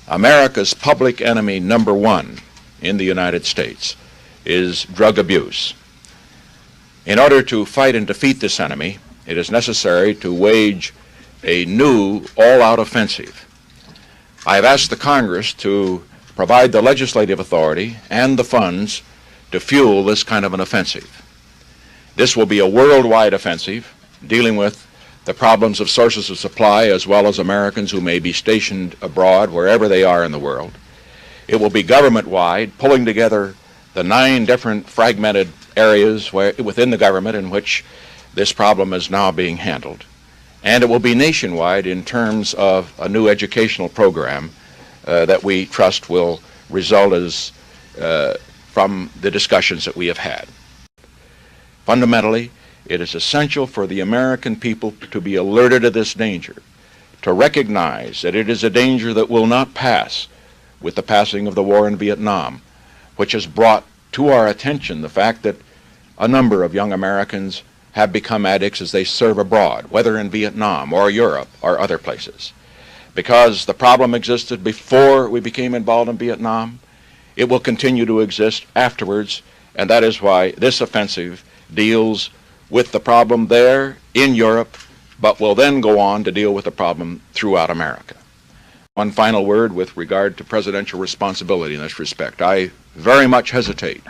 America's public enemy number one in the United States is drug abuse. In order to fight and defeat this enemy, it is necessary to wage a new all-out offensive. I have asked the Congress to provide the legislative authority and the funds to fuel this kind of an offensive. This will be a worldwide offensive dealing with the problems of sources of supply as well as Americans who may be stationed abroad wherever they are in the world. It will be government-wide, pulling together the 9 different fragmented areas within the government in which this problem is now being handled. And it will be nationwide in terms of a new educational program that we trust will result from the discussions that we have had. Fundamentally, it is essential for the American people to be alerted to this danger, to recognize that it is a danger that will not pass with the passing of the war in Vietnam, which has brought to our attention the fact that a number of young Americans have become addicts as they serve abroad, whether in Vietnam or Europe or other places. Because the problem existed before we became involved in Vietnam, it will continue to exist afterwards, and that is why this offensive deals with the problem there in Europe, but will then go on to deal with the problem throughout America. One final word with regard to presidential responsibility in this respect. I very much hesitate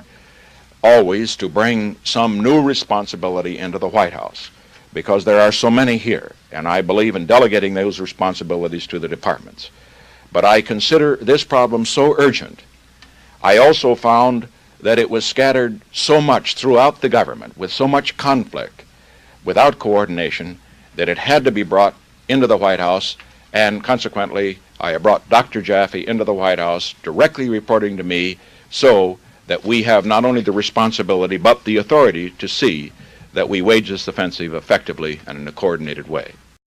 always to bring some new responsibility into the White House because there are so many here, and I believe in delegating those responsibilities to the departments. But I consider this problem so urgent. I also found that it was scattered so much throughout the government with so much conflict without coordination that it had to be brought into the White House, and consequently I have brought Dr. Jaffe into the White House directly reporting to me so that we have not only the responsibility but the authority to see that we wage this offensive effectively and in a coordinated way.